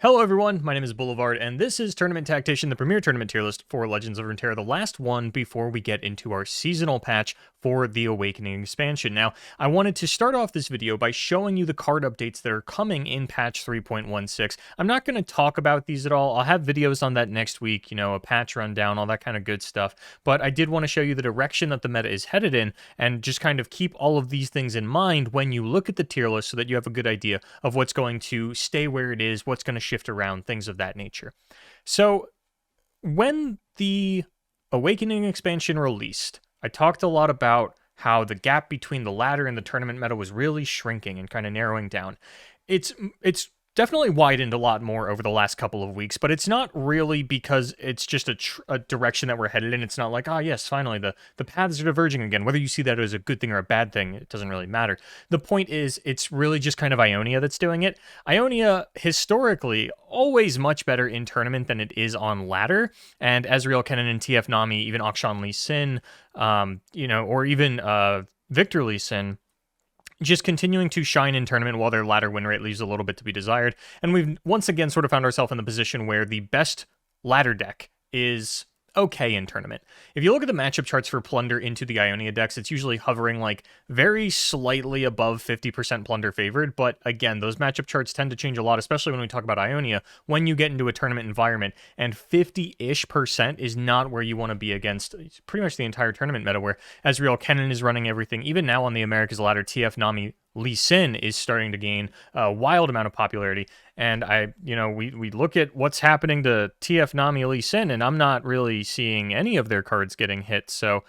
Hello everyone, my name is Boulevard, and this is Tournament Tactician, the premier tournament tier list for Legends of Runeterra, the last one before we get into our seasonal patch for the Awakening expansion. Now, I wanted to start off this video by showing you the card updates that are coming in patch 3.16. I'm not going to talk about these at all. I'll have videos on that next week, a patch rundown, all that kind of good stuff, but I did want to show you the direction that the meta is headed in, and just kind of keep all of these things in mind when you look at the tier list so that you have a good idea of what's going to stay where it is, what's going to shift around, things of that nature. So when the Awakening expansion released, I talked a lot about how the gap between the ladder and the tournament meta was really shrinking and kind of narrowing down. It's definitely widened a lot more over the last couple of weeks, but it's not really because it's just a direction that we're headed in. It's not like, yes, finally, the paths are diverging again. Whether you see that as a good thing or a bad thing, it doesn't really matter. The point is, it's really just kind of Ionia that's doing it. Ionia, historically, always much better in tournament than it is on ladder, and Ezreal, Kennen, and TF Nami, even Akshan Lee Sin, or even Victor Lee Sin, just continuing to shine in tournament while their ladder win rate leaves a little bit to be desired. And we've once again sort of found ourselves in the position where the best ladder deck is okay in tournament. If you look at the matchup charts for Plunder into the Ionia decks, it's usually hovering like very slightly above 50% Plunder favored, but again, those matchup charts tend to change a lot, especially when we talk about Ionia, when you get into a tournament environment, and 50-ish% is not where you want to be against pretty much the entire tournament meta, where Ezreal, Kennen is running everything. Even now on the America's ladder, TF Nami Lee Sin is starting to gain a wild amount of popularity, and we look at what's happening to TF Nami Lee Sin, and I'm not really seeing any of their cards getting hit, so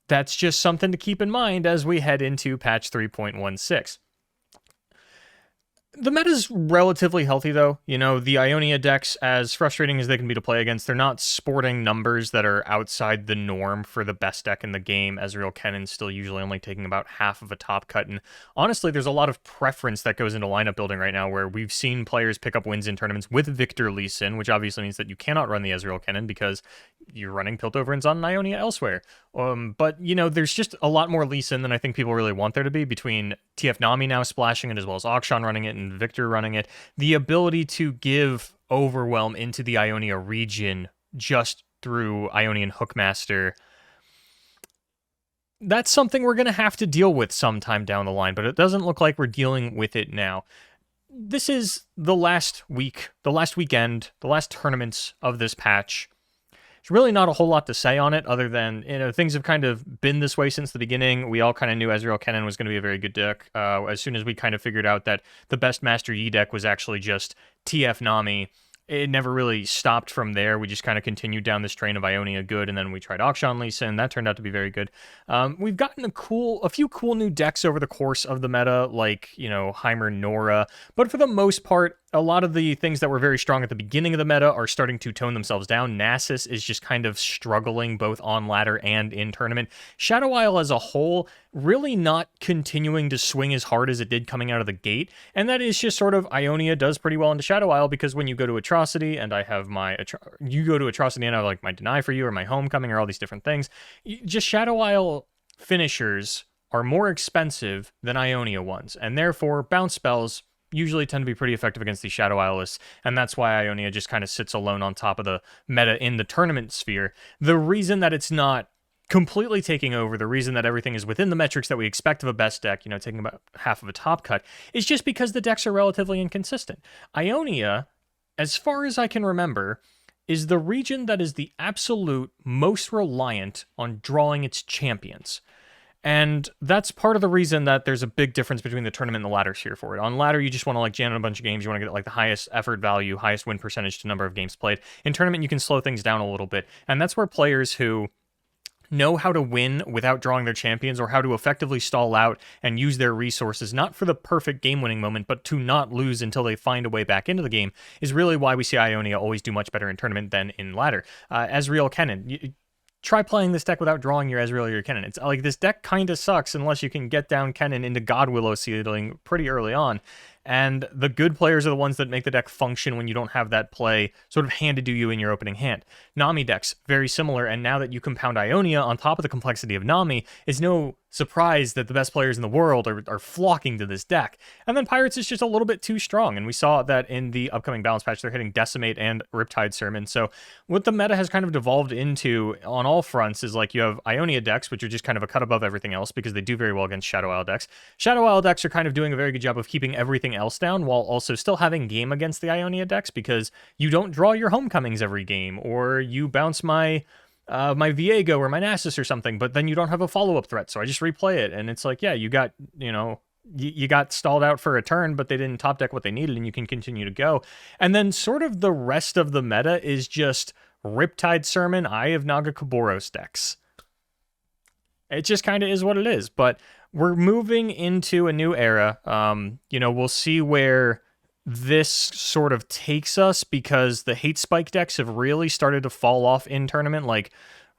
that's just something to keep in mind as we head into patch 3.16. The meta's relatively healthy, though. The Ionia decks, as frustrating as they can be to play against, they're not sporting numbers that are outside the norm for the best deck in the game. Ezreal Kennen's still usually only taking about half of a top cut, and honestly, there's a lot of preference that goes into lineup building right now, where we've seen players pick up wins in tournaments with Victor Lee Sin, which obviously means that you cannot run the Ezreal Kennen because you're running Piltoverins on Ionia elsewhere. But there's just a lot more Lee Sin than I think people really want there to be, between TF Nami now splashing it, as well as Akshan running it, and Victor running it. The ability to give Overwhelm into the Ionia region just through Ionian Hookmaster, that's something we're going to have to deal with sometime down the line, but it doesn't look like we're dealing with it now. This is the last week, the last weekend, the last tournaments of this patch. There's really not a whole lot to say on it, other than, things have kind of been this way since the beginning. We all kind of knew Ezreal Kennen was going to be a very good deck. As soon as we kind of figured out that the best Master Yi deck was actually just TF Nami, it never really stopped from there. We just kind of continued down this train of Ionia good, and then we tried Akshan Lee Sin. That turned out to be very good. We've gotten a few cool new decks over the course of the meta, like, Heimer Nora, but for the most part, a lot of the things that were very strong at the beginning of the meta are starting to tone themselves down. Nasus is just kind of struggling both on ladder and in tournament. Shadow Isle as a whole really not continuing to swing as hard as it did coming out of the gate, and that is just sort of Ionia does pretty well into Shadow Isle, because when you go to Atrocity, and I have you go to Atrocity and I have like my Deny for You or my Homecoming or all these different things, just Shadow Isle finishers are more expensive than Ionia ones, and therefore bounce spells usually tend to be pretty effective against these Shadow Isleists, and that's why Ionia just kind of sits alone on top of the meta in the tournament sphere. The reason that it's not completely taking over, the reason that everything is within the metrics that we expect of a best deck, taking about half of a top cut, is just because the decks are relatively inconsistent. Ionia, as far as I can remember, is the region that is the absolute most reliant on drawing its champions. And that's part of the reason that there's a big difference between the tournament and the ladder sphere for it. On ladder, you just want to jam in a bunch of games. You want to get the highest effort value, highest win percentage to number of games played. In tournament, you can slow things down a little bit. And that's where players who know how to win without drawing their champions, or how to effectively stall out and use their resources, not for the perfect game-winning moment, but to not lose until they find a way back into the game, is really why we see Ionia always do much better in tournament than in ladder. Ezreal Kennen, try playing this deck without drawing your Ezreal or your Kennen. It's like, this deck kind of sucks unless you can get down Kennen into God Willow Seedling pretty early on. And the good players are the ones that make the deck function when you don't have that play sort of handed to you in your opening hand. Nami decks, very similar, and now that you compound Ionia on top of the complexity of Nami, is no surprised that the best players in the world are flocking to this deck. And then Pirates is just a little bit too strong, and we saw that in the upcoming balance patch. They're hitting Decimate and Riptide Sermon. So what the meta has kind of devolved into on all fronts is like you have Ionia decks, which are just kind of a cut above everything else because they do very well against Shadow Isle decks. Shadow Isle decks are kind of doing a very good job of keeping everything else down while also still having game against the Ionia decks because you don't draw your homecomings every game, or you bounce my Viego or my Nasus or something, but then you don't have a follow-up threat, so I just replay it, and it's like, yeah, you got, you got stalled out for a turn, but they didn't top deck what they needed, and you can continue to go. And then sort of the rest of the meta is just Riptide Sermon, Eye of Nagakoboros decks. It just kind of is what it is, but we're moving into a new era. We'll see where this sort of takes us because the hate spike decks have really started to fall off in tournament, like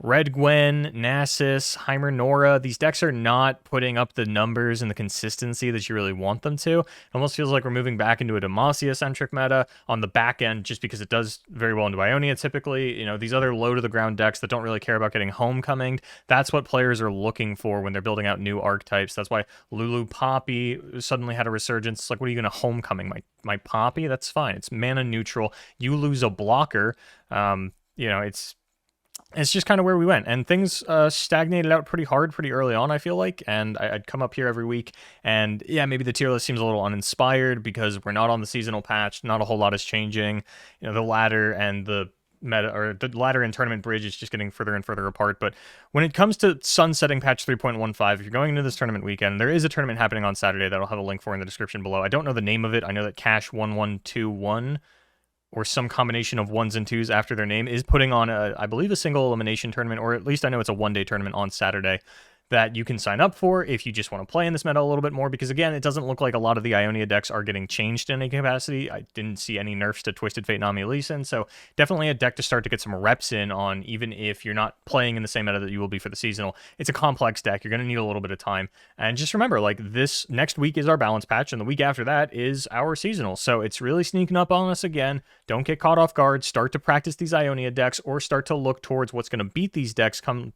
Red Gwen, Nasus, Heimer Nora. These decks are not putting up the numbers and the consistency that you really want them to. It almost feels like we're moving back into a Demacia-centric meta on the back end just because it does very well into Ionia typically. These other low-to-the-ground decks that don't really care about getting homecoming, that's what players are looking for when they're building out new archetypes. That's why Lulu Poppy suddenly had a resurgence. It's like, what are you going to homecoming? My Poppy? That's fine. It's mana neutral. You lose a blocker. It's just kind of where we went, and things stagnated out pretty hard pretty early on, I feel like, and I'd come up here every week, and yeah, maybe the tier list seems a little uninspired because we're not on the seasonal patch, not a whole lot is changing. The ladder and the meta, or the ladder and tournament bridge is just getting further and further apart, but when it comes to sunsetting patch 3.15, if you're going into this tournament weekend, there is a tournament happening on Saturday that I'll have a link for in the description below. I don't know the name of it. I know that Cash 1121 or some combination of ones and twos after their name is putting on I believe a single elimination tournament, or at least I know it's a one-day tournament on Saturday that you can sign up for if you just want to play in this meta a little bit more, because again, it doesn't look like a lot of the Ionia decks are getting changed in any capacity. I didn't see any nerfs to Twisted Fate Nami Lee Sin, so definitely a deck to start to get some reps in on, even if you're not playing in the same meta that you will be for the seasonal. It's a complex deck. You're going to need a little bit of time, and just remember, like, this next week is our balance patch, and the week after that is our seasonal, so it's really sneaking up on us again. Don't get caught off guard. Start to practice these Ionia decks, or start to look towards what's going to beat these decks come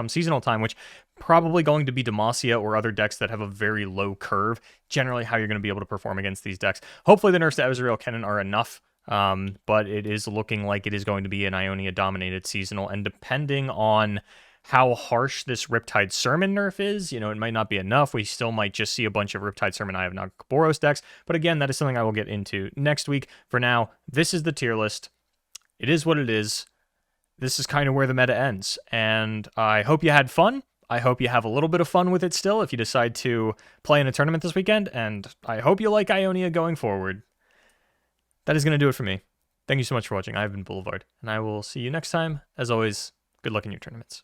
seasonal time, which probably going to be Demacia or other decks that have a very low curve, generally how you're going to be able to perform against these decks. Hopefully the nerfs to Ezreal Kennen are enough, but it is looking like it is going to be an Ionia-dominated seasonal, and depending on how harsh this Riptide Sermon nerf is, it might not be enough. We still might just see a bunch of Riptide Sermon Eye of Nagakoboros decks, but again, that is something I will get into next week. For now, this is the tier list. It is what it is. This is kind of where the meta ends, and I hope you had fun. I hope you have a little bit of fun with it still if you decide to play in a tournament this weekend, and I hope you like Ionia going forward. That is going to do it for me. Thank you so much for watching. I've been Boulevard, and I will see you next time. As always, good luck in your tournaments.